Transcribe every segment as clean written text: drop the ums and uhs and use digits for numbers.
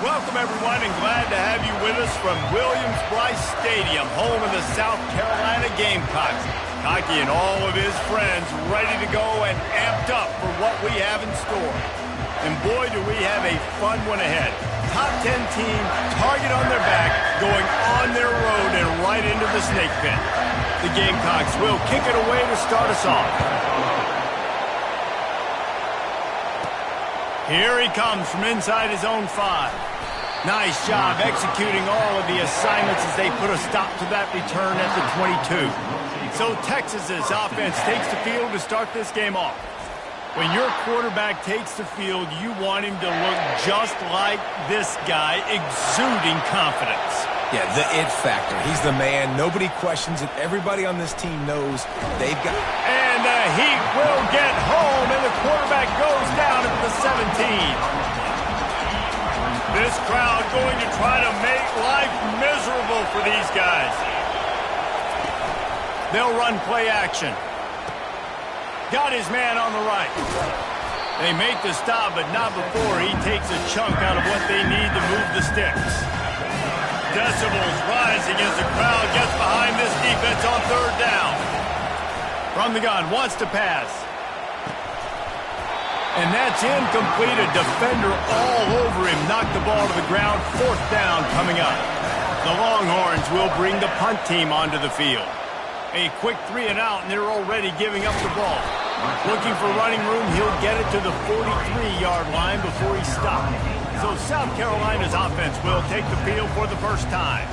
Welcome, everyone, and glad to have you with us from Williams-Brice Stadium, home of the South Carolina Gamecocks. Cocky and all of his friends ready to go and amped up for what we have in store. And boy, do we have a fun one ahead. Top 10 team, target on their back, going on their road and right into the snake pit. The Gamecocks will kick it away to start us off. Here he comes from inside his own 5. Nice job executing all of the assignments as they put a stop to that return at the 22. So Texas's offense takes the field to start this game off. When your quarterback takes the field, you want him to look just like this guy, exuding confidence. Yeah, the it factor. He's the man. Nobody questions it. Everybody on this team knows they've got... And the Heat will get home, and the quarterback goes down at the 17. This crowd going to try to make life miserable for these guys. They'll run play action. Got his man on the right. They make the stop, but not before he takes a chunk out of what they need to move the sticks. Decibels rising as the crowd gets behind this defense on third down. From the gun, wants to pass. And that's incomplete. A defender all over him. Knocked the ball to the ground. Fourth down coming up. The Longhorns will bring the punt team onto the field. A quick 3 and out, and they're already giving up the ball. Looking for running room, he'll get it to the 43-yard line before he stops. So South Carolina's offense will take the field for the first time.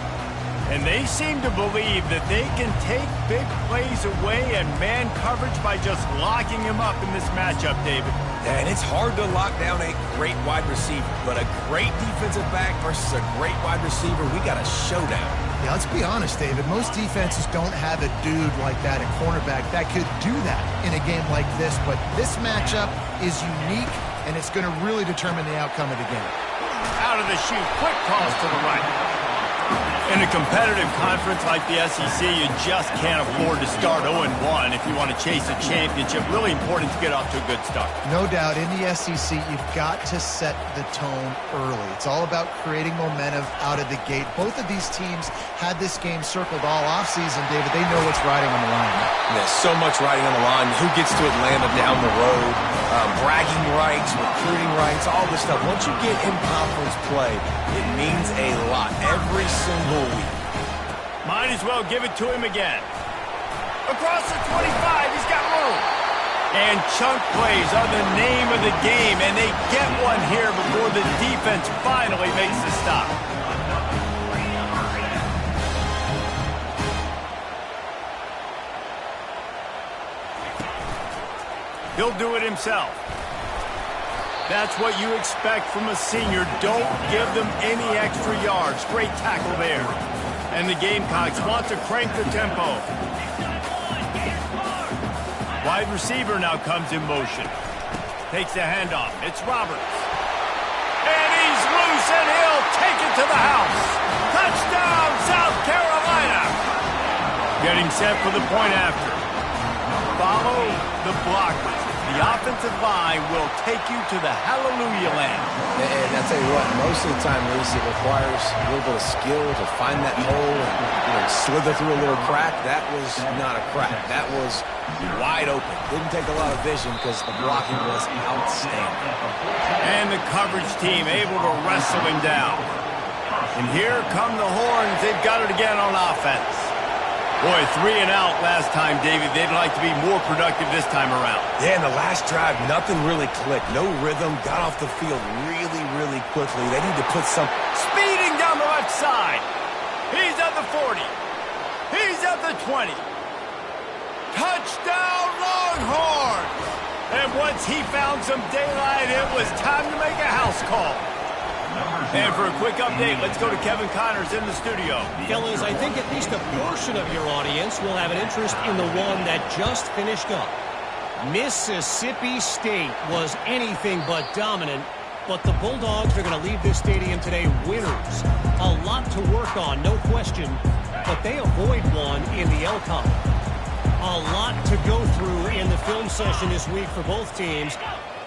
And they seem to believe that they can take big plays away and man coverage by just locking him up in this matchup, David. Yeah, and it's hard to lock down a great wide receiver, but a great defensive back versus a great wide receiver, we got a showdown. Yeah, let's be honest, David. Most defenses don't have a dude like that, a cornerback, that could do that in a game like this. But this matchup is unique, and it's going to really determine the outcome of the game. Out of the chute, quick toss to the right. In a competitive conference like the SEC, you just can't afford to start 0-1 if you want to chase a championship. Really important to get off to a good start. No doubt, in the SEC, you've got to set the tone early. It's all about creating momentum out of the gate. Both of these teams had this game circled all offseason, David. They know what's riding on the line. There's so much riding on the line. Who gets to Atlanta down the road? Bragging rights, recruiting rights, all this stuff. Once you get in conference play, it means a lot every single week. Might as well give it to him again. Across the 25, he's got room. And chunk plays are the name of the game, and they get one here before the defense finally makes the stop. He'll do it himself. That's what you expect from a senior. Don't give them any extra yards. Great tackle there. And the Gamecocks want to crank the tempo. Wide receiver now comes in motion. Takes the handoff. It's Roberts. And he's loose, and he'll take it to the house. Touchdown, South Carolina. Getting set for the point after. Follow the blockers. The offensive line will take you to the hallelujah land. And I tell you what, most of the time, Reese, it requires a little bit of skill to find that hole and slither through a little crack. That was not a crack. That was wide open. Didn't take a lot of vision because the blocking was outstanding. And the coverage team able to wrestle him down. And here come the Horns. They've got it again on offense. Boy, 3 and out last time, David. They'd like to be more productive this time around. Yeah, in the last drive, nothing really clicked. No rhythm. Got off the field really, really quickly. They need to put some... Speeding down the left side. He's at the 40. He's at the 20. Touchdown, Longhorns! And once he found some daylight, it was time to make a house call. And for a quick update, let's go to Kevin Connors in the studio. Fellas, I think at least a portion of your audience will have an interest in the one that just finished up. Mississippi State was anything but dominant, but the Bulldogs are going to leave this stadium today winners. A lot to work on, no question, but they avoid one in the L column. A lot to go through in the film session this week for both teams.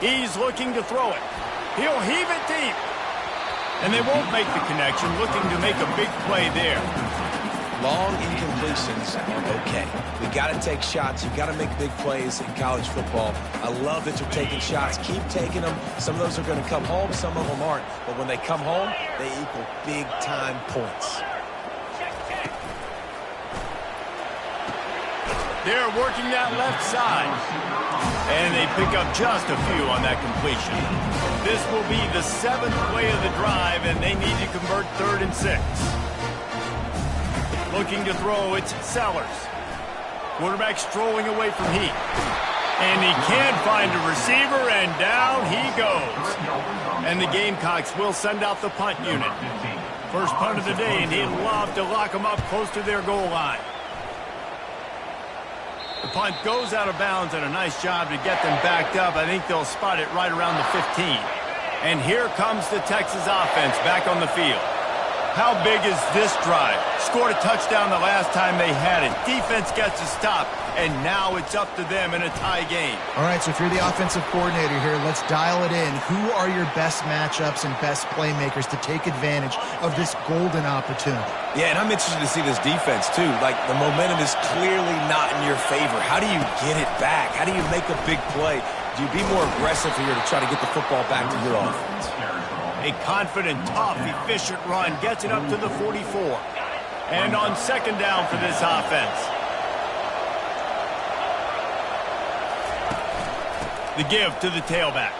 He's looking to throw it. He'll heave it deep. And they won't make the connection, looking to make a big play there. Long incompletions are okay. We got to take shots. You got to make big plays in college football. I love that you're taking shots. Keep taking them. Some of those are going to come home. Some of them aren't. But when they come home, they equal big-time points. They're working that left side. And they pick up just a few on that completion. This will be the 7th play of the drive, and they need to convert 3rd and 6. Looking to throw, it's Sellers. Quarterback strolling away from Heat. And he can't find a receiver, and down he goes. And the Gamecocks will send out the punt unit. First punt of the day, and he'd love to lock them up close to their goal line. The punt goes out of bounds, and a nice job to get them backed up. I think they'll spot it right around the 15. And here comes the Texas offense back on the field. How big is this drive? Scored a touchdown the last time they had it. Defense gets a stop, and now it's up to them in a tie game. All right, so if you're the offensive coordinator here, let's dial it in. Who are your best matchups and best playmakers to take advantage of this golden opportunity? Yeah, and I'm interested to see this defense, too. Like, the momentum is clearly not in your favor. How do you get it back? How do you make a big play? Do you be more aggressive here to try to get the football back to your offense? A confident, tough, efficient run gets it up to the 44. And on 2nd down for this offense. The give to the tailback.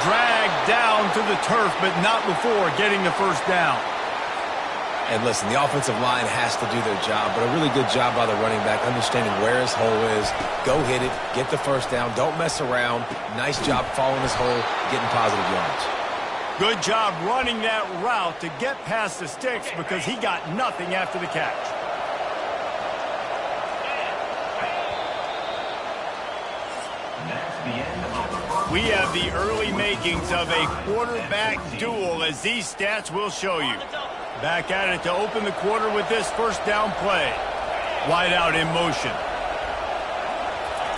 Dragged down to the turf, but not before getting the 1st down. And listen, the offensive line has to do their job, but a really good job by the running back, understanding where his hole is. Go hit it, get the 1st down, don't mess around. Nice job following his hole, getting positive yards. Good job running that route to get past the sticks because he got nothing after the catch. We have the early makings of a quarterback duel, as these stats will show you. Back at it to open the quarter with this 1st down play. Wide out in motion.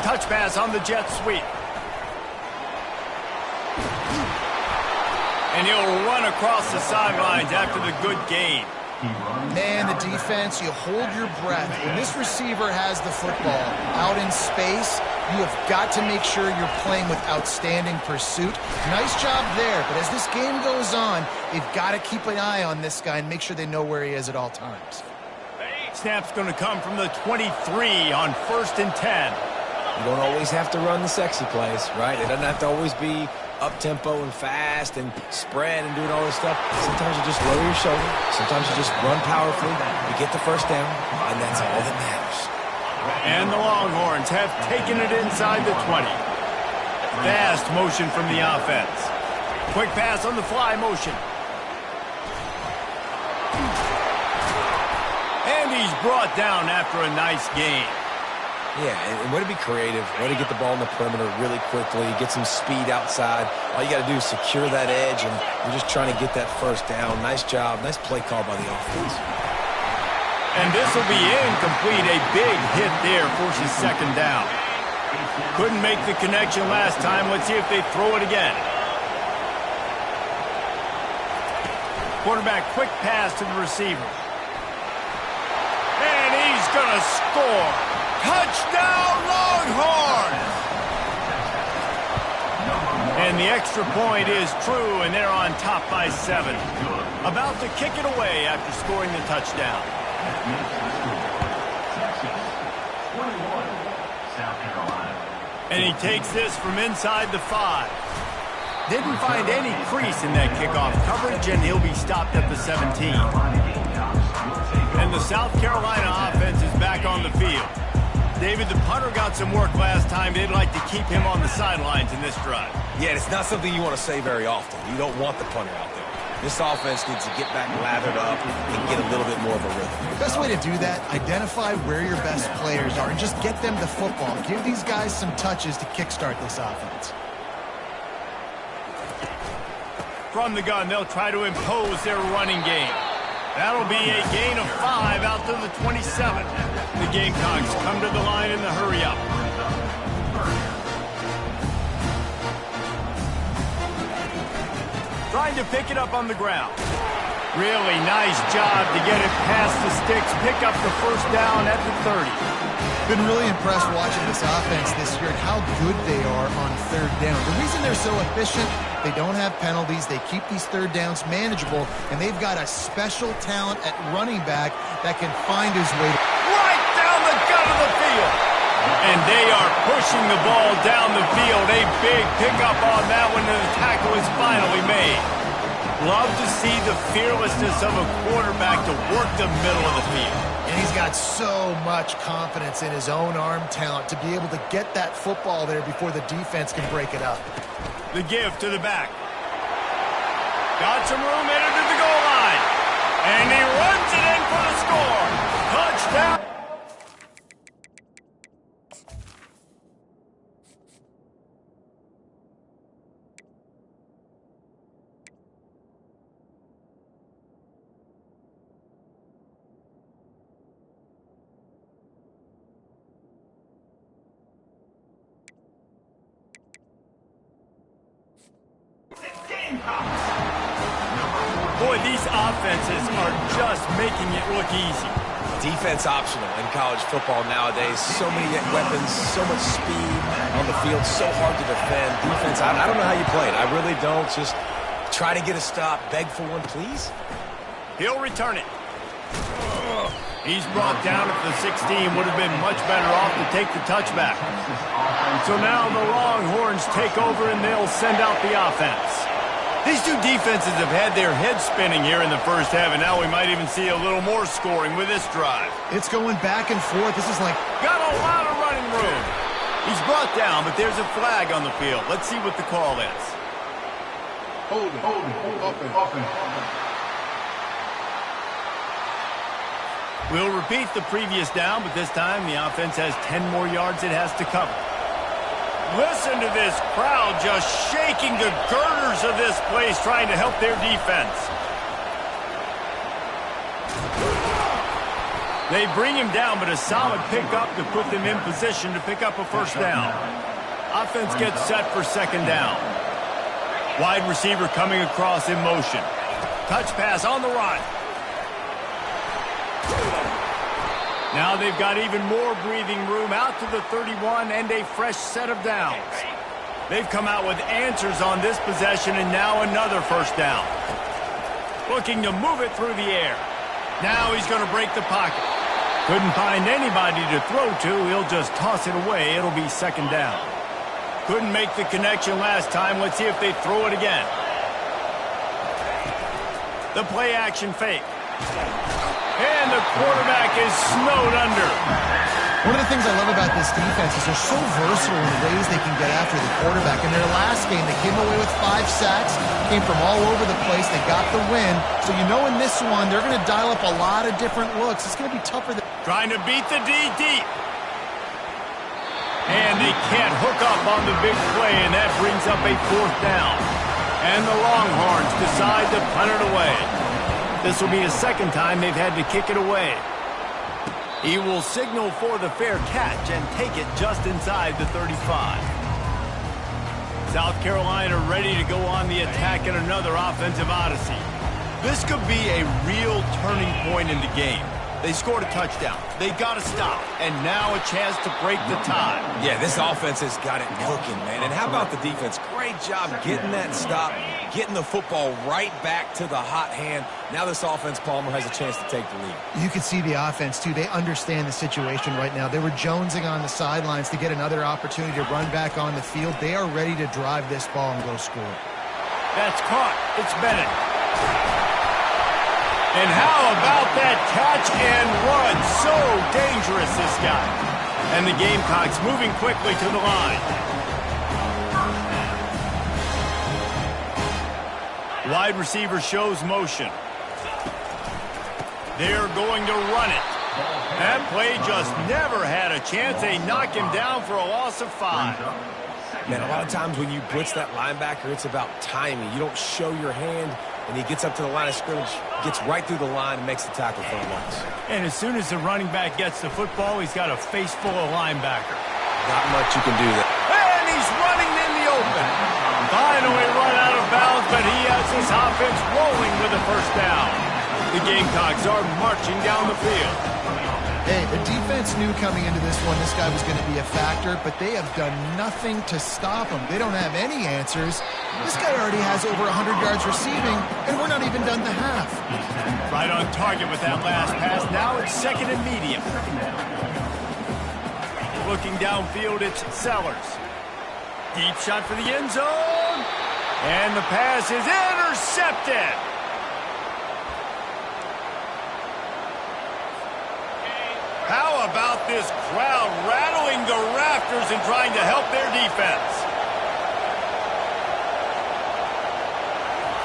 Touch pass on the jet sweep. And he'll run across the sidelines after the good gain. Man, the defense, you hold your breath. When this receiver has the football out in space, you have got to make sure you're playing with outstanding pursuit. Nice job there, but as this game goes on, they've got to keep an eye on this guy and make sure they know where he is at all times. Snap's going to come from the 23 on 1st and 10. You don't always have to run the sexy plays, right? It doesn't have to always be up-tempo and fast and spread and doing all this stuff. Sometimes you just lower your shoulder. Sometimes you just run powerfully. You get the 1st down, and that's all that matters. And the Longhorns have taken it inside the 20. Fast motion from the offense. Quick pass on the fly motion. And he's brought down after a nice gain. Yeah, and way to be creative, way to get the ball in the perimeter really quickly, get some speed outside. All you got to do is secure that edge, and you're just trying to get that 1st down. Nice job. Nice play call by the offense. And this will be incomplete. A big hit there forces 2nd down. Couldn't make the connection last time. Let's see if they throw it again. Quarterback, quick pass to the receiver. And he's going to score. Touchdown, Longhorns! And the extra point is true, and they're on top by 7. About to kick it away after scoring the touchdown. And he takes this from inside the 5. Didn't find any crease in that kickoff coverage, and he'll be stopped at the 17. And the South Carolina offense is back on the field. David, the punter got some work last time. They'd like to keep him on the sidelines in this drive. Yeah, it's not something you want to say very often. You don't want the punter out there. This offense needs to get back lathered up and get a little bit more of a rhythm. The best way to do that, identify where your best players are and just get them the football. Give these guys some touches to kickstart this offense. From the gun, they'll try to impose their running game. That'll be a gain of 5 out to the 27. The Gamecocks come to the line in the hurry-up. trying to pick it up on the ground. Really nice job to get it past the sticks, pick up the first down at the 30. Been really impressed watching this offense this year and how good they are on third down. The reason they're so efficient, they don't have penalties, they keep these third downs manageable, and they've got a special talent at running back that can find his way right down the gut of the field. And they are pushing the ball down the field. A big pickup on that one, and the tackle is finally made. Love to see the fearlessness of a quarterback to work the middle of the field. And he's got so much confidence in his own arm talent to be able to get that football there before the defense can break it up. The give to the back. Got some room headed to the goal line. And he runs it in for the score. Touchdown. Boy, these offenses are just making it look easy. Defense optional in college football nowadays. So many weapons, so much speed on the field, so hard to defend. Defense, I don't know how you play it. I really don't. Just try to get a stop, beg for one, please. He'll return it. He's brought down at the 16. Would have been much better off to take the touchback. So now the Longhorns take over and they'll send out the offense. These two defenses have had their heads spinning here in the first half, and now we might even see a little more scoring with this drive. It's going back and forth. This is like... Got a lot of running room. He's brought down, but there's a flag on the field. Let's see what the call is. Hold it. Open. We'll repeat the previous down, but this time the offense has 10 more yards it has to cover. Listen to this crowd just shaking the girders of this place, trying to help their defense. They bring him down, but a solid pickup to put them in position to pick up a first down. Offense gets set for second down. Wide receiver coming across in motion. Touch pass on the run. Now they've got even more breathing room out to the 31 and a fresh set of downs. They've come out with answers on this possession and now another first down. Looking to move it through the air. Now he's going to break the pocket. Couldn't find anybody to throw to. He'll just toss it away. It'll be second down. Couldn't make the connection last time. Let's see if they throw it again. The play action fake. And the quarterback is snowed under. One of the things I love about this defense is they're so versatile in the ways they can get after the quarterback. In their last game, they came away with 5 sacks, came from all over the place. They got the win. So you know in this one, they're going to dial up a lot of different looks. It's going to be tougher than... Trying to beat the D deep. And they can't hook up on the big play, and that brings up a fourth down. And the Longhorns decide to punt it away. This will be the second time they've had to kick it away. He will signal for the fair catch and take it just inside the 35. South Carolina ready to go on the attack in another offensive odyssey. This could be a real turning point in the game. They scored a touchdown. They got to stop. And now a chance to break the tie. Yeah, this offense has got it cooking, man. And how about the defense? Great job getting that stop, getting the football right back to the hot hand. Now this offense, Palmer, has a chance to take the lead. You can see the offense, too. They understand the situation right now. They were jonesing on the sidelines to get another opportunity to run back on the field. They are ready to drive this ball and go score. That's caught. It's Bennett. And how about that catch and run? So dangerous, this guy. And the Gamecocks moving quickly to the line. Wide receiver shows motion. They're going to run it. That play just never had a chance. They knock him down for a loss of 5. Man, a lot of times when you blitz that linebacker, it's about timing. You don't show your hand, and he gets up to the line of scrimmage, gets right through the line, and makes the tackle for a loss. And as soon as the running back gets the football, he's got a face full of linebacker. Not much you can do there. And he's running in the open. Finally run out of bounds, but he has this offense rolling with a first down. The Gamecocks are marching down the field. Hey, the defense knew coming into this one this guy was going to be a factor, but they have done nothing to stop him. They don't have any answers. This guy already has over 100 yards receiving, and we're not even done the half. Right on target with that last pass. Now it's second and medium. Looking downfield, it's Sellers. Deep shot for the end zone. And the pass is intercepted. How about this crowd rattling the rafters and trying to help their defense?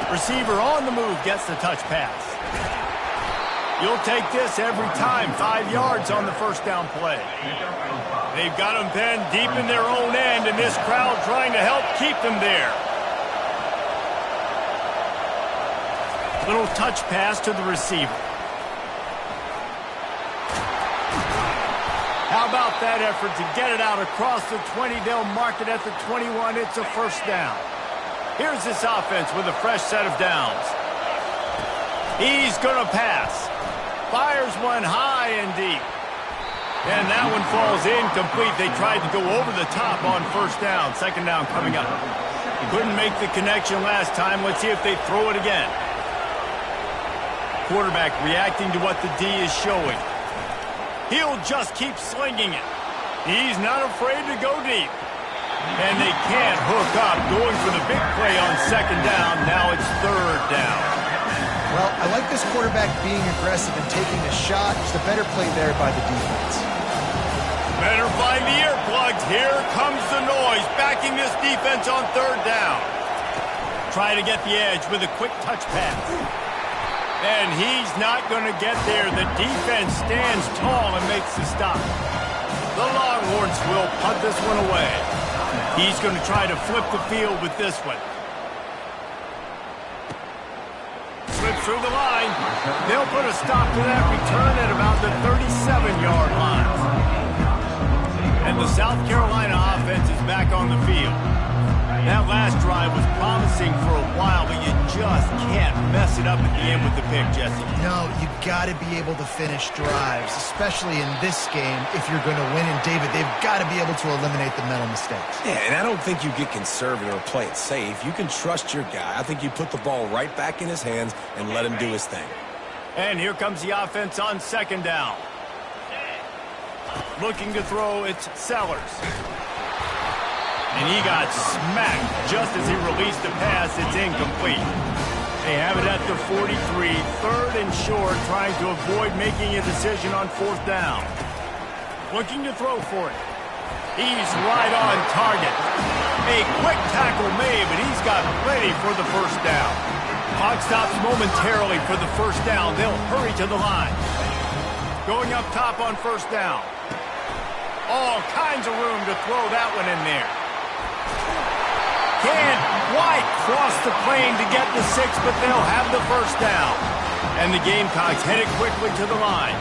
Receiver on the move gets the touch pass. You'll take this every time. 5 yards on the first down play. They've got them pinned deep in their own end, and this crowd trying to help keep them there. Little touch pass to the receiver. How about that effort to get it out across the 20? They'll mark it at the 21. It's a first down. Here's this offense with a fresh set of downs. He's going to pass. Fires one high and deep. And that one falls incomplete. They tried to go over the top on first down. Second down coming up. Couldn't make the connection last time. Let's see if they throw it again. Quarterback reacting to what the D is showing. He'll just keep slinging it. He's not afraid to go deep. And they can't hook up, going for the big play on second down. Now it's third down. Well, I like this quarterback being aggressive and taking a shot. Just a better play there by the defense. Better find the earplugs. Here comes the noise, backing this defense on third down. Try to get the edge with a quick touch pass. And he's not going to get there. The defense stands tall and makes the stop. The Longhorns will punt this one away. He's going to try to flip the field with this one. Slips through the line. They'll put a stop to that return at about the 37-yard line. And the South Carolina offense is back on the field. That last drive was promising for a while, but you just can't mess it up at the end with the pick, Jesse. No, you got to be able to finish drives, especially in this game if you're going to win. And, David, they've got to be able to eliminate the mental mistakes. Yeah, and I don't think you get conservative or play it safe. You can trust your guy. I think you put the ball right back in his hands and let him do his thing. And here comes the offense on second down. Looking to throw, it's Sellers. And he got smacked just as he released the pass. It's incomplete. They have it at the 43, third and short, trying to avoid making a decision on fourth down. Looking to throw for it. He's right on target. A quick tackle made, but he's got plenty for the first down. Clock stops momentarily for the first down. They'll hurry to the line. Going up top on first down. All kinds of room to throw that one in there. Can't quite cross the plane to get the 6, but they'll have the first down. And the Gamecocks headed quickly to the line.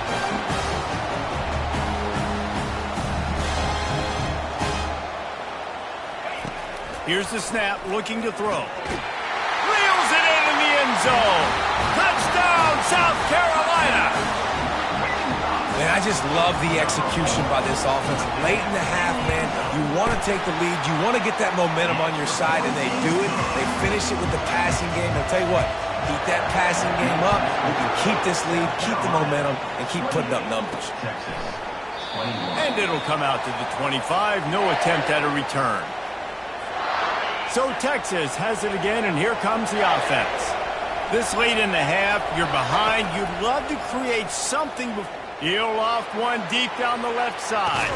Here's the snap, looking to throw. Reels it in the end zone. Touchdown, South Carolina. Man, I just love the execution by this offense. Late in the half, man, you want to take the lead. You want to get that momentum on your side, and they do it. They finish it with the passing game. I'll tell you what, keep that passing game up. We can keep this lead, keep the momentum, and keep putting up numbers. And it'll come out to the 25. No attempt at a return. So Texas has it again, and here comes the offense. This late in the half, you're behind. You'd love to create something before. He'll loft one deep down the left side.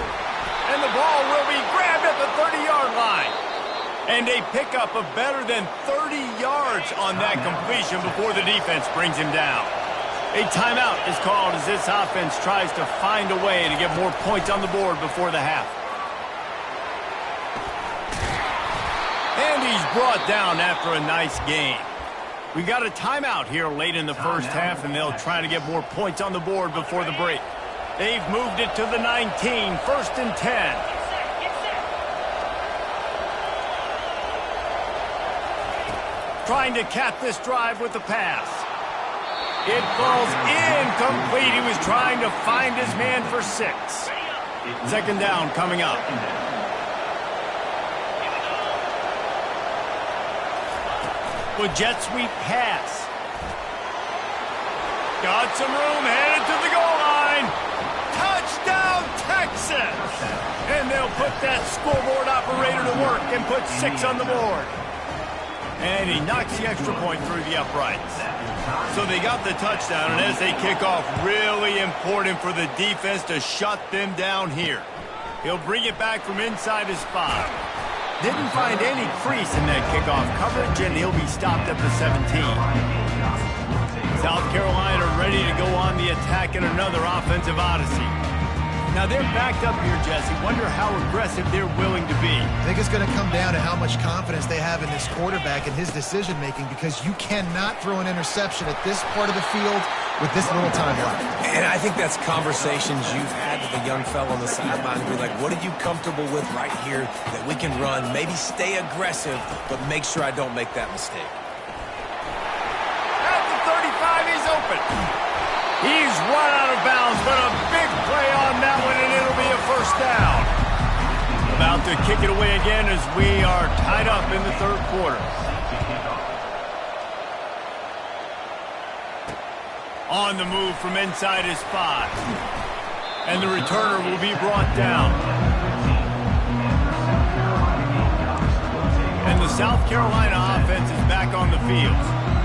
And the ball will be grabbed at the 30-yard line. And they pick up a better than 30 yards on that completion before the defense brings him down. A timeout is called as this offense tries to find a way to get more points on the board before the half. And he's brought down after a nice game. We got a timeout here late in the first half, and they'll try to get more points on the board before the break. They've moved it to the 19, first and 10. trying to cap this drive with the pass. It falls incomplete. He was trying to find his man for 6. Second down coming up. With jet sweep pass. Got some room, headed to the goal line. Touchdown, Texas! And they'll put that scoreboard operator to work and put 6 on the board. And he knocks the extra point through the uprights. So they got the touchdown, and as they kick off, really important for the defense to shut them down here. He'll bring it back from inside his 5. Didn't find any crease in that kickoff coverage, and he'll be stopped at the 17. South Carolina ready to go on the attack in another offensive odyssey. Now they're backed up here, Jesse. Wonder how aggressive they're willing to be. I think it's going to come down to how much confidence they have in this quarterback and his decision-making, because you cannot throw an interception at this part of the field with this little time left. And I think that's conversations you've had with a young fellow on the sideline to be like, what are you comfortable with right here that we can run? Maybe stay aggressive, but make sure I don't make that mistake. At the 35, he's open. He's run out of bounds, but a big play on that one, and it'll be a first down. About to kick it away again as we are tied up in the third quarter. On the move from inside his 5. And the returner will be brought down. And the South Carolina offense is back on the field.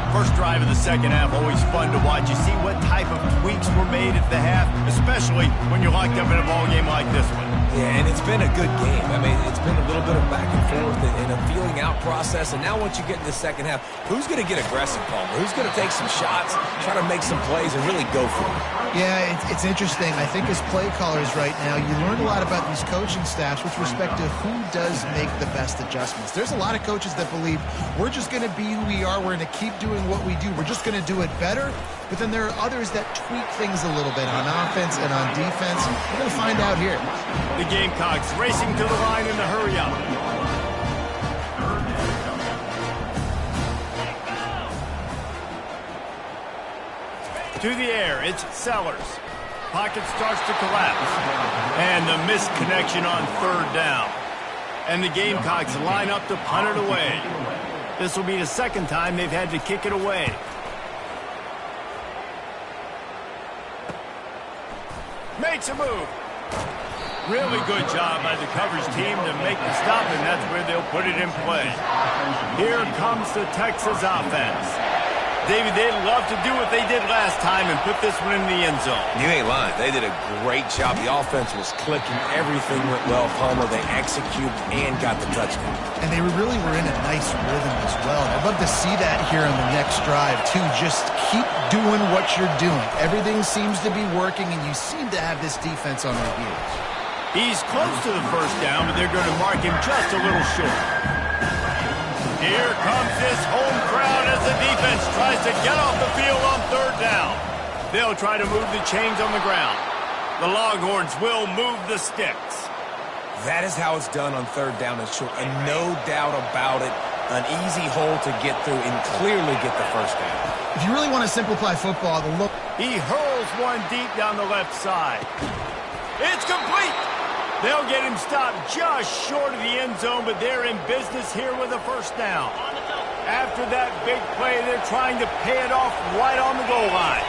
First drive of the second half, always fun to watch. You see what type of tweaks were made at the half, especially when you're locked up in a ball game like this one. Yeah, and it's been a good game. I mean, it's been a little bit of back and forth and a feeling out process. And now once you get in the second half, who's going to get aggressive, Palmer? Who's going to take some shots, try to make some plays, and really go for it? Yeah, it's interesting. I think as play callers right now, you learn a lot about these coaching staffs with respect to who does make the best adjustments. There's a lot of coaches that believe we're just going to be who we are. We're going to keep doing what we do. We're just going to do it better. But then there are others that tweak things a little bit on offense and on defense. We're going to find out here. The Gamecocks racing to the line in the hurry up. To the air, it's Sellers. Pocket starts to collapse. And the missed connection on third down. And the Gamecocks line up to punt it away. This will be the second time they've had to kick it away. Makes a move. Really good job by the coverage team to make the stop, and that's where they'll put it in play. Here comes the Texas offense. David, they'd love to do what they did last time and put this one in the end zone. You ain't lying. They did a great job. The offense was clicking. Everything went well, Palmer. They executed and got the touchdown. And they really were in a nice rhythm as well. I'd love to see that here on the next drive, too. Just keep doing what you're doing. Everything seems to be working, and you seem to have this defense on their heels. He's close to the first down, but they're going to mark him just a little short. Here comes this home crowd as the defense tries to get off the field on third down. They'll try to move the chains on the ground. The Longhorns will move the sticks. That is how it's done on third down and short, and no doubt about it, an easy hole to get through and clearly get the first down. If you really want to simplify football, the look... He hurls one deep down the left side. It's complete. They'll get him stopped just short of the end zone, but they're in business here with a first down. After that big play, they're trying to pay it off right on the goal line.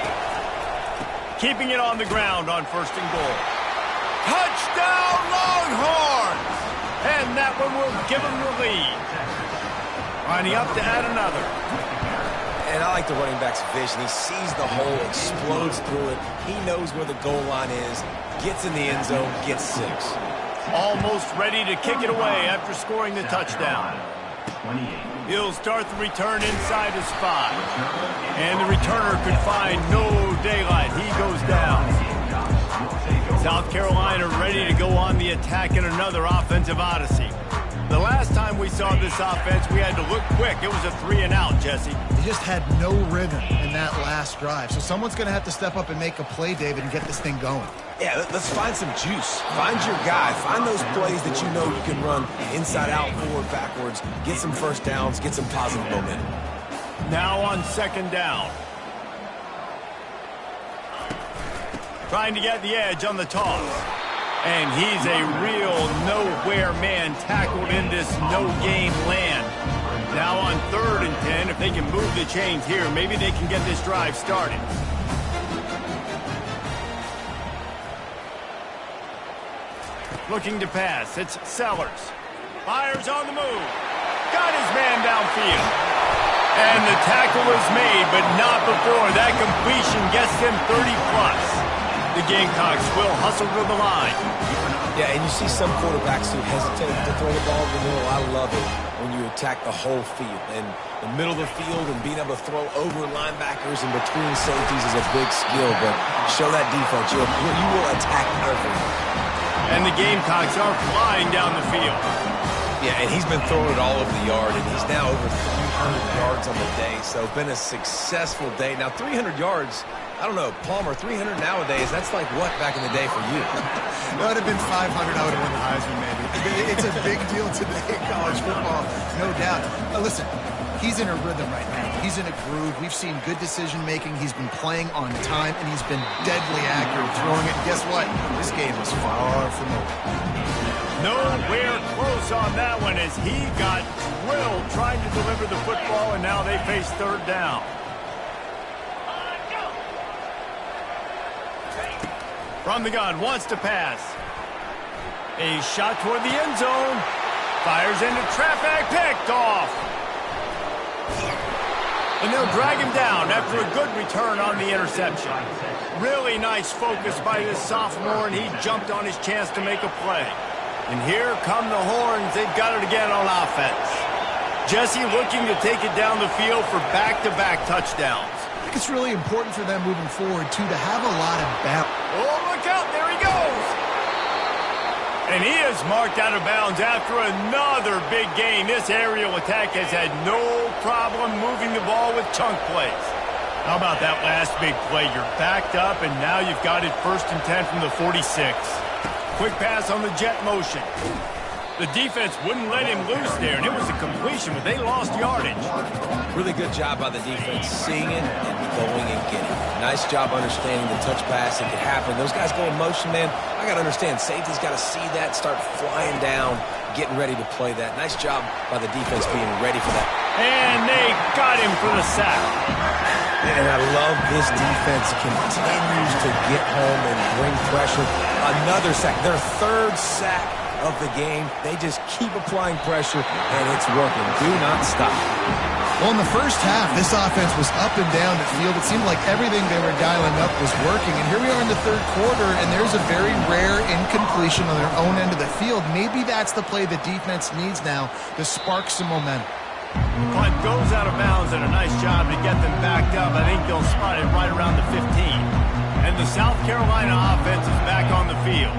Keeping it on the ground on first and goal. Touchdown, Longhorns! And that one will give them the lead. Lining up to add another. And I like the running back's vision. He sees the hole, explodes through it. He knows where the goal line is, gets in the end zone, gets 6. Almost ready to kick it away after scoring the touchdown. He'll start the return inside his 5. And the returner could find no daylight. He goes down. South Carolina ready to go on the attack in another offensive odyssey. The last time we saw this offense, we had to look quick. It was a 3-and-out, Jesse. They just had no rhythm in that last drive. So someone's going to have to step up and make a play, David, and get this thing going. Yeah, let's find some juice. Find your guy. Find those plays that you know you can run inside out, forward, backwards. Get some first downs. Get some positive momentum. Now on second down. Trying to get the edge on the toss. And he's a real nowhere man tackled in this no-game land. Now on 3rd and 10, if they can move the chains here, maybe they can get this drive started. Looking to pass. It's Sellers. Fires on the move. Got his man downfield. And the tackle is made, but not before that completion gets them 30-plus. The Gamecocks will hustle to the line. Yeah, and you see some quarterbacks who hesitate to throw the ball in the middle. I love it when you attack the whole field. And the middle of the field and being able to throw over linebackers and between safeties is a big skill. But show that defense. You will attack perfectly. And the Gamecocks are flying down the field. Yeah, and he's been throwing it all over the yard, and he's now over 300 yards on the day. So been a successful day. Now, 300 yards, I don't know, Palmer, 300 nowadays, that's like what back in the day for you? That would have been 500, I would have won the Heisman, maybe. It's a big deal today in college football, no doubt. Listen, he's in a rhythm right now. He's in a groove. We've seen good decision-making. He's been playing on time, and he's been deadly accurate throwing it. And guess what? This game was far from over. Nowhere close on that one as he got drilled trying to deliver the football, and now they face 3rd down. From the gun, wants to pass. A shot toward the end zone. Fires into traffic, picked off. And they'll drag him down after a good return on the interception. Really nice focus by this sophomore, and he jumped on his chance to make a play. And here come the horns. They've got it again on offense. Jesse looking to take it down the field for back-to-back touchdowns. I think it's really important for them moving forward, too, to have a lot of balance. Oh, look out. There he goes. And he is marked out of bounds after another big gain. This aerial attack has had no problem moving the ball with chunk plays. How about that last big play? You're backed up, and now you've got it 1st and 10 from the 46. Quick pass on the jet motion. The defense wouldn't let him loose there, and it was a completion, but they lost yardage. Really good job by the defense, seeing it and going and getting it. Nice job understanding the touch pass. It could happen. Those guys go in motion, man. I got to understand, safety's got to see that, start flying down, getting ready to play that. Nice job by the defense being ready for that. And they got him for the sack. And I love this defense continues to get home and bring pressure. Another sack, their 3rd sack of the game. They just keep applying pressure, and it's working. Do not stop. Well, in the first half, this offense was up and down the field. It seemed like everything they were dialing up was working. And here we are in the 3rd quarter, and there's a very rare incompletion on their own end of the field. Maybe that's the play the defense needs now to spark some momentum. Punt goes out of bounds, and a nice job to get them backed up. I think they'll spot it right around the 15. And the South Carolina offense is back on the field.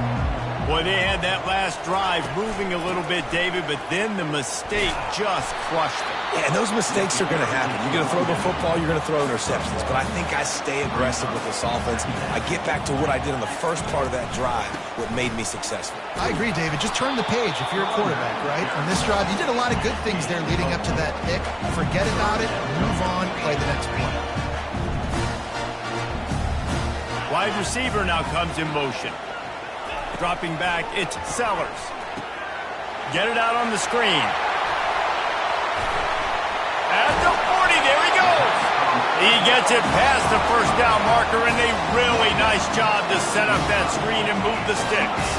Boy, they had that last drive moving a little bit, David, but then the mistake just crushed them. Yeah, and those mistakes are going to happen. You're going to throw the football, you're going to throw interceptions. But I think I stay aggressive with this offense. I get back to what I did in the first part of that drive, what made me successful. I agree, David. Just turn the page if you're a quarterback, right? On this drive, you did a lot of good things there leading up to that pick. Forget about it, move on, play the next play. Wide receiver now comes in motion. Dropping back, it's Sellers. Get it out on the screen. At the 40, there he goes. He gets it past the 1st down marker, and a really nice job to set up that screen and move the sticks.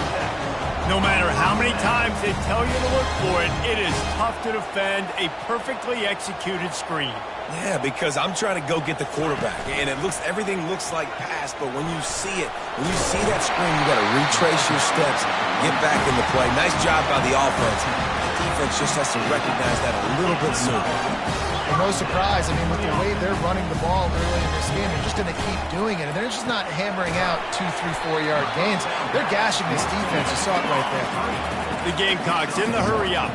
No matter how many times they tell you to look for it, it is tough to defend a perfectly executed screen. Yeah, because I'm trying to go get the quarterback, and everything looks like pass, but when you see it, when you see that screen, you got to retrace your steps, get back in the play. Nice job by the offense. The defense just has to recognize that a little bit sooner. And no surprise, I mean, with the way they're running the ball early in this game, they're just going to keep doing it, and they're just not hammering out 2, 3, 4-yard gains. They're gashing this defense. You saw it right there. The Gamecocks in the hurry-up.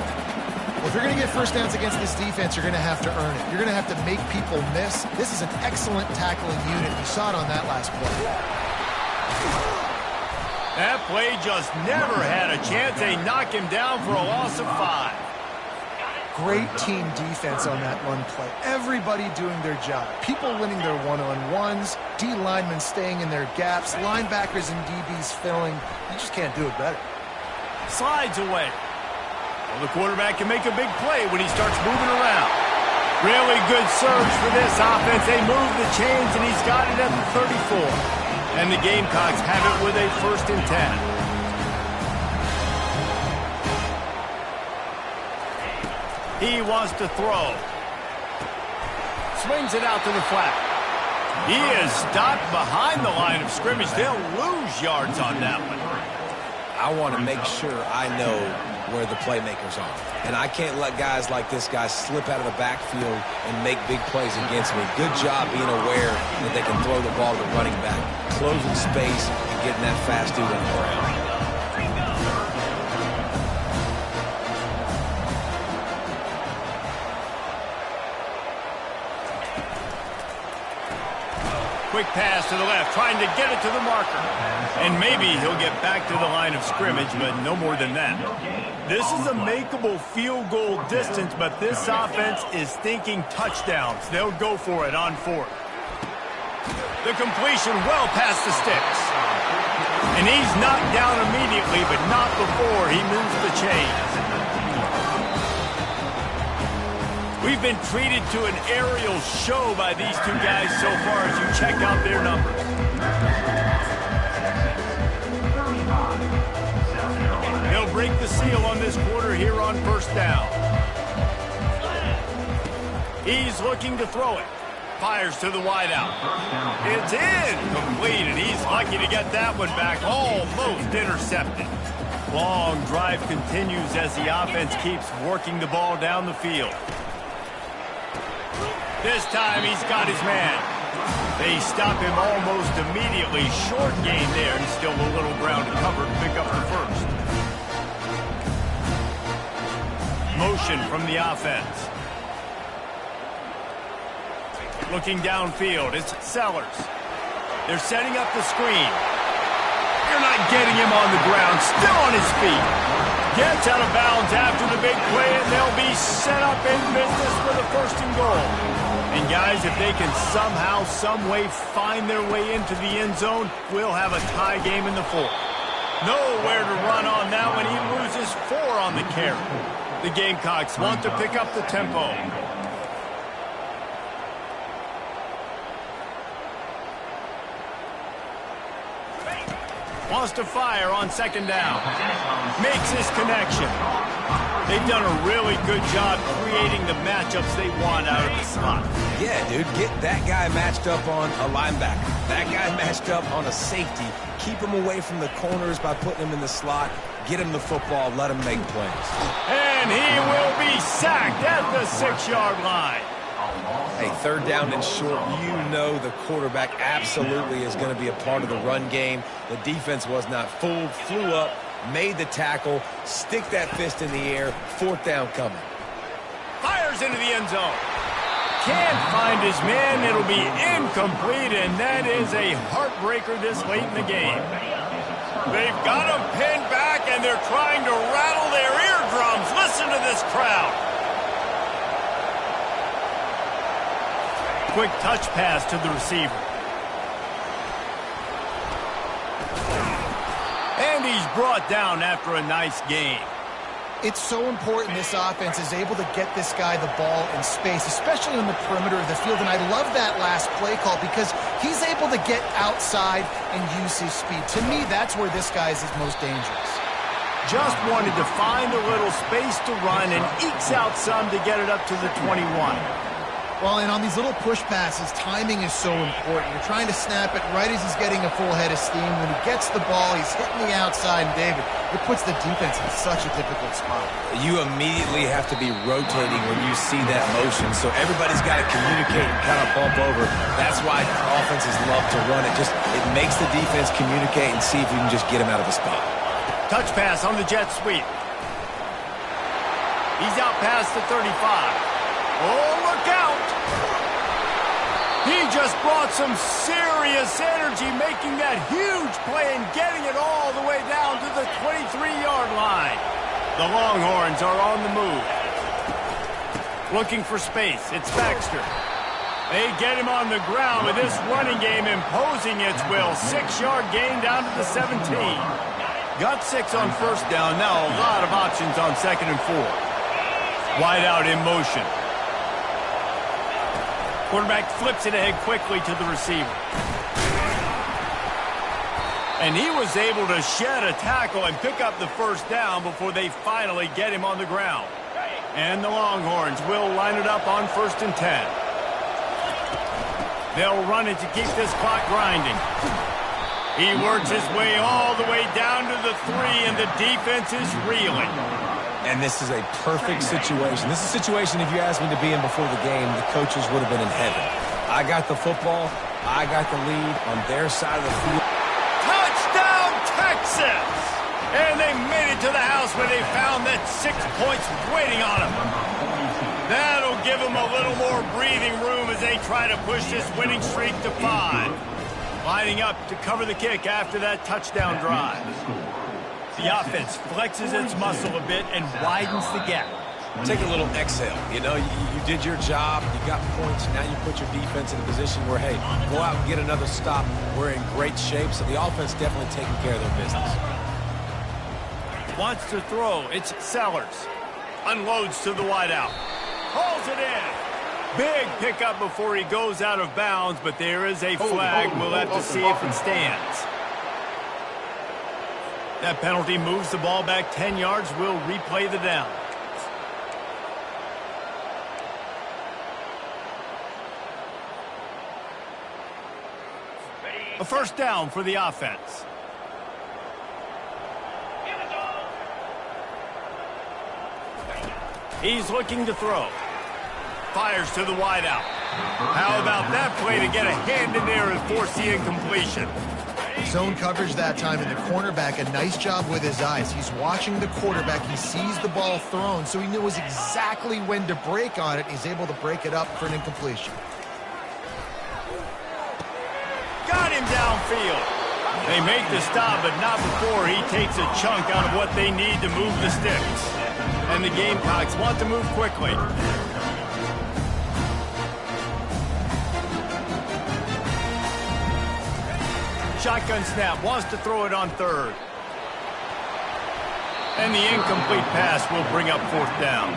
Well, if you're going to get 1st downs against this defense, you're going to have to earn it. You're going to have to make people miss. This is an excellent tackling unit. You saw it on that last play. That play just never had a chance. They knock him down for a loss of 5. Great team defense on that run play. Everybody doing their job. People winning their one-on-ones, D linemen staying in their gaps, linebackers and DBs filling. You just can't do it better. Slides away. Well, the quarterback can make a big play when he starts moving around. Really good surge for this offense. They move the chains, and he's got it at the 34. And the Gamecocks have it with a 1st and 10. He wants to throw. Swings it out to the flat. He is stopped behind the line of scrimmage. They'll lose yards on that one. I want to make sure I know where the playmakers are. And I can't let guys like this guy slip out of the backfield and make big plays against me. Good job being aware that they can throw the ball to the running back, closing space and getting that fast dude on the ground. Quick pass to the left, trying to get it to the marker. And maybe he'll get back to the line of scrimmage, but no more than that. This is a makeable field goal distance, but this offense is thinking touchdowns. They'll go for it on 4th. The completion well past the sticks. And he's knocked down immediately, but not before he moves the chains. We've been treated to an aerial show by these two guys so far as you check out their numbers. They'll break the seal on this quarter here on 1st down. He's looking to throw it. Fires to the wideout. It's incomplete, and he's lucky to get that one back. Almost intercepted. Long drive continues as the offense keeps working the ball down the field. This time he's got his man. They stop him almost immediately. Short gain there, and still a little ground to cover to pick up the 1st. Motion from the offense. Looking downfield, it's Sellers. They're setting up the screen. They're not getting him on the ground, still on his feet. Gets out of bounds after the big play, and they'll be set up in business for the 1st and goal. And guys, if they can somehow, some way find their way into the end zone, we'll have a tie game in the 4th. Nowhere to run on that one. He loses 4 on the carry. The Gamecocks want to pick up the tempo. Wants to fire on 2nd down. Makes his connection. They've done a really good job creating the matchups they want out of the slot. Yeah, dude, get that guy matched up on a linebacker. That guy matched up on a safety. Keep him away from the corners by putting him in the slot. Get him the football, let him make plays. And he will be sacked at the 6-yard line. Hey, 3rd down and short, you know the quarterback absolutely is going to be a part of the run game. The defense was not fooled, flew up, made the tackle, stick that fist in the air, 4th down coming. Fires into the end zone. Can't find his man. It'll be incomplete, and that is a heartbreaker this late in the game. They've got him pinned back, and they're trying to rattle their eardrums. Listen to this crowd. Quick touch pass to the receiver. And he's brought down after a nice gain. It's so important this offense is able to get this guy the ball in space, especially on the perimeter of the field. And I love that last play call because he's able to get outside and use his speed. To me, that's where this guy is most dangerous. Just wanted to find a little space to run and ekes out some to get it up to the 21. Well, and on these little push passes, timing is so important. You're trying to snap it right as he's getting a full head of steam. When he gets the ball, he's hitting the outside, and David, it puts the defense in such a difficult spot. You immediately have to be rotating when you see that motion, so everybody's got to communicate and kind of bump over. That's why offenses love to run it. It makes the defense communicate and see if you can just get him out of the spot. Touch pass on the jet sweep. He's out past the 35. Oh, look out! He just brought some serious energy, making that huge play and getting it all the way down to the 23-yard line. The Longhorns are on the move. Looking for space. It's Baxter. They get him on the ground with this running game imposing its will. 6-yard gain down to the 17. Got 6 on first down. Now a lot of options on 2nd and 4. Wide out in motion. Quarterback flips it ahead quickly to the receiver. And he was able to shed a tackle and pick up the first down before they finally get him on the ground. And the Longhorns will line it up on 1st and 10. They'll run it to keep this clock grinding. He works his way all the way down to the 3, and the defense is reeling. And this is a perfect situation. This is a situation, if you asked me to be in before the game, the coaches would have been in heaven. I got the football. I got the lead on their side of the field. Touchdown, Texas! And they made it to the house where they found that 6 points waiting on them. That'll give them a little more breathing room as they try to push this winning streak to 5. Lining up to cover the kick after that touchdown drive. The offense flexes its muscle a bit and widens the gap. Take a little exhale. You know, you did your job. You got points. Now you put your defense in a position where, hey, go out and get another stop. We're in great shape, so the offense definitely taking care of their business. Wants to throw. It's Sellers. Unloads to the wideout. Hauls it in. Big pickup before he goes out of bounds, but there is a flag. We'll have to see if it stands. That penalty moves the ball back 10 yards. We'll replay the down. A first down for the offense. He's looking to throw. Fires to the wideout. How about that play to get a hand in there and force the incompletion? Zone coverage that time, and the cornerback, a nice job with his eyes. He's watching the quarterback. He sees the ball thrown, so he knows exactly when to break on it. He's able to break it up for an incompletion. Got him downfield. They make the stop, but not before he takes a chunk out of what they need to move the sticks. And the Gamecocks want to move quickly. Shotgun snap, wants to throw it on 3rd. And the incomplete pass will bring up 4th down.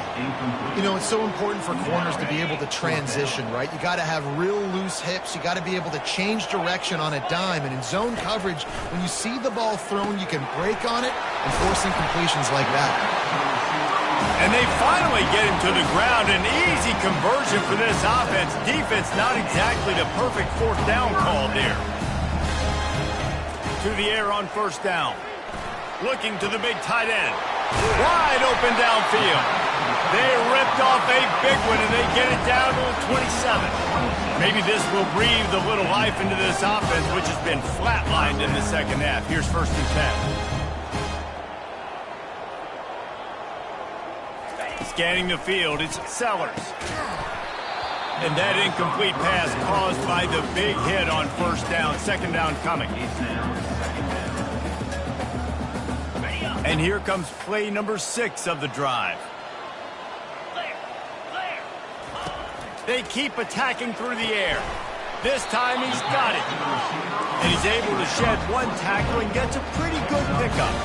You know, it's so important for corners to be able to transition, right? You got to have real loose hips. You got to be able to change direction on a dime. And in zone coverage, when you see the ball thrown, you can break on it and force incompletions like that. And they finally get him to the ground. An easy conversion for this offense. Defense not exactly the perfect 4th down call there. To the air on 1st down. Looking to the big tight end. Wide open downfield. They ripped off a big one, and they get it down to the 27. Maybe this will breathe a little life into this offense, which has been flatlined in the second half. Here's 1st and 10. Scanning the field, it's Sellers. And that incomplete pass caused by the big hit on 1st down. 2nd down coming. And here comes play number 6 of the drive. They keep attacking through the air. This time he's got it. And he's able to shed one tackle and gets a pretty good pickup.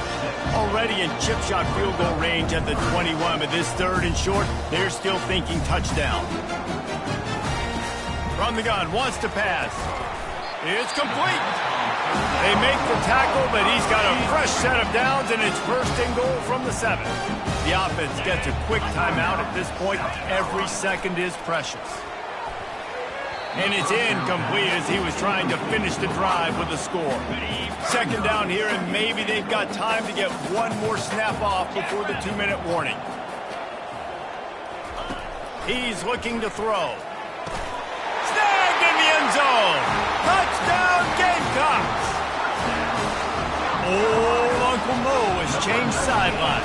Already in chip shot field goal range at the 21, but this 3rd and short, they're still thinking touchdown. From the gun, wants to pass. It's complete. They make the tackle, but he's got a fresh set of downs, and it's 1st and goal from the 7. The offense gets a quick timeout at this point. Every second is precious. And it's incomplete as he was trying to finish the drive with a score. 2nd down here, and maybe they've got time to get one more snap off before the 2-minute warning. He's looking to throw. Snagged in the end zone. Touchdown, Gamecocks. Old Uncle Mo has changed sidelines.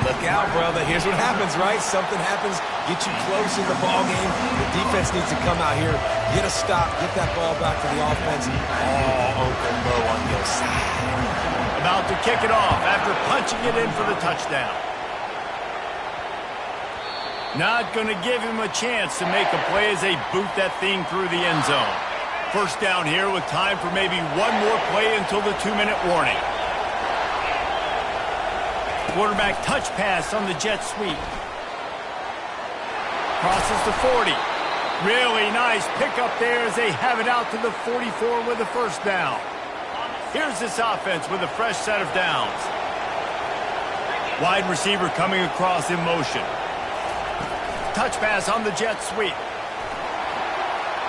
Look out, brother. Here's what happens, right? Something happens, get you close in the ball game. The defense needs to come out here, get a stop, get that ball back to the offense. Oh, Uncle Mo on your side. About to kick it off after punching it in for the touchdown. Not going to give him a chance to make a play as they boot that thing through the end zone. First down here with time for maybe one more play until the 2-minute warning. Quarterback touch pass on the jet sweep. Crosses the 40. Really nice pickup there as they have it out to the 44 with a first down. Here's this offense with a fresh set of downs. Wide receiver coming across in motion. Touch pass on the jet sweep.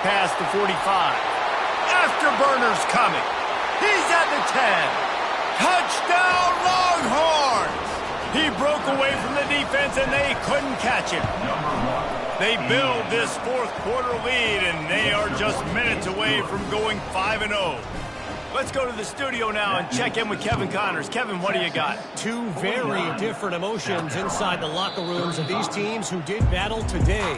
Pass to 45. Afterburner's coming. He's at the 10. Touchdown Longhorns! He broke away from the defense and they couldn't catch him. They build this fourth quarter lead and they are just minutes away from going 5-0. Let's go to the studio now and check in with Kevin Connors. Kevin, what do you got? Two very different emotions inside the locker rooms of these teams who did battle today.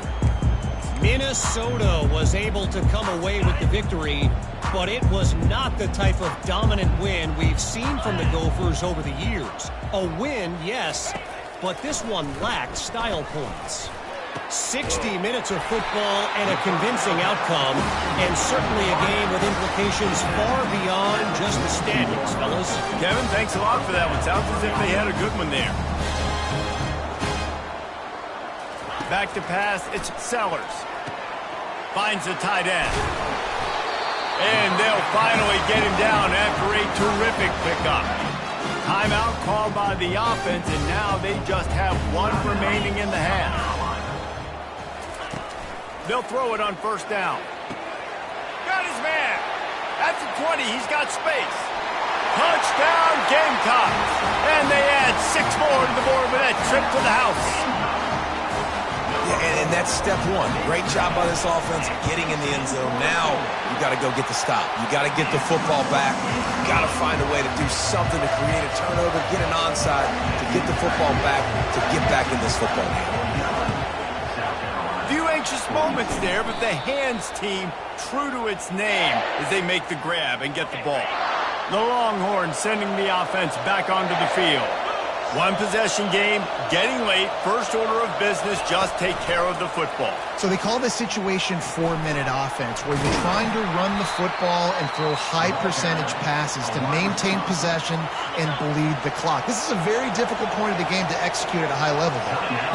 Minnesota was able to come away with the victory, but it was not the type of dominant win we've seen from the Gophers over the years. A win, yes, but this one lacked style points. 60 minutes of football and a convincing outcome, and certainly a game with implications far beyond just the standings, fellas. Kevin, thanks a lot for that one. Sounds as if they had a good one there. Back to pass, it's Sellers. Finds the tight end. And they'll finally get him down after a terrific pickup. Timeout called by the offense, and now they just have one remaining in the half. They'll throw it on first down. Got his man. At the 20, he's got space. Touchdown Gamecocks. And they add 6 more to the board with that trip to the house. Yeah, and that's step one. Great job by this offense getting in the end zone. Now you got to go get the stop. You got to get the football back. You got to find a way to do something to create a turnover, get an onside, to get the football back, to get back in this football game. Few anxious moments there, but the hands team true to its name as they make the grab and get the ball. The Longhorns sending the offense back onto the field. One possession game, getting late, first order of business, just take care of the football. So they call this situation 4-minute offense, where you're trying to run the football and throw high percentage passes to maintain possession and bleed the clock. This is a very difficult point of the game to execute at a high level.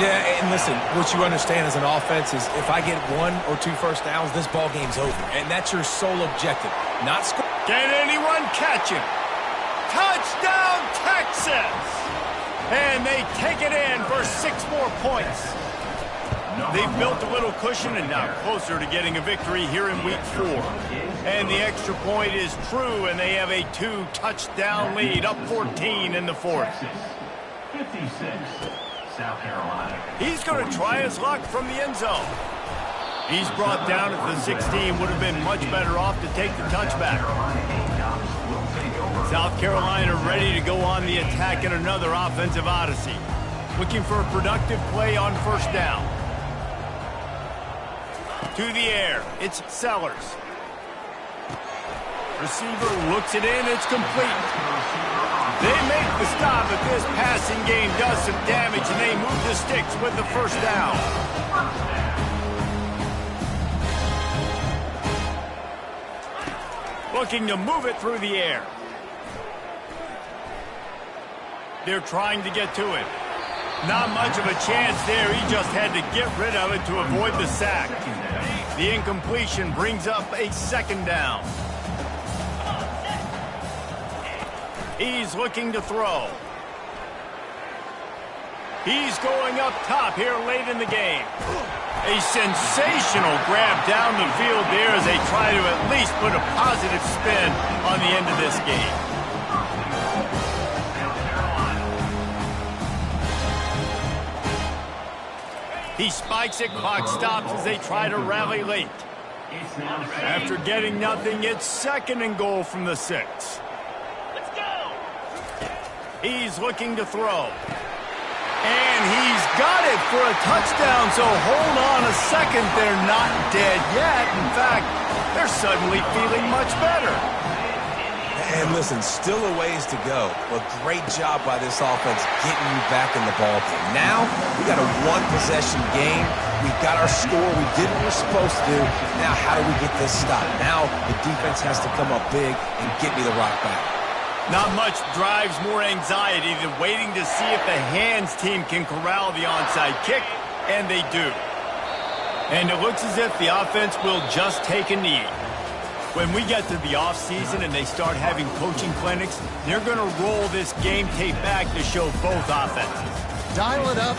Yeah, and listen, what you understand as an offense is if I get 1 or 2 first downs, this ball game's over. And that's your sole objective, not score. Can anyone catch him? Touchdown, Texas! And they take it in for 6 more points. They've built a little cushion and now closer to getting a victory here in week 4. And the extra point is true, and they have a 2-touchdown lead, up 14 in the 4th. 56, South Carolina. He's going to try his luck from the end zone. He's brought down at the 16, would have been much better off to take the touchback. South Carolina ready to go on the attack in another offensive odyssey. Looking for a productive play on first down. To the air, it's Sellers. Receiver looks it in, it's complete. They make the stop, but this passing game does some damage, and they move the sticks with the first down. Looking to move it through the air. They're trying to get to it. Not much of a chance there. He just had to get rid of it to avoid the sack. The incompletion brings up a second down. He's looking to throw. He's going up top here late in the game. A sensational grab down the field there as they try to at least put a positive spin on the end of this game. He spikes it, clock stops as they try to rally late. After getting nothing, it's 2nd and goal from the 6. Let's go. He's looking to throw. And he's got it for a touchdown, so hold on a second. They're not dead yet. In fact, they're suddenly feeling much better. And listen, still a ways to go, but great job by this offense getting you back in the ball game. Now, we got a one-possession game. We got our score. We did what we're supposed to do. Now, how do we get this stopped? Now, the defense has to come up big and get me the rock back. Not much drives more anxiety than waiting to see if the hands team can corral the onside kick, and they do. And it looks as if the offense will just take a knee. When we get to the offseason and they start having coaching clinics, they're going to roll this game tape back to show both offenses. Dial it up.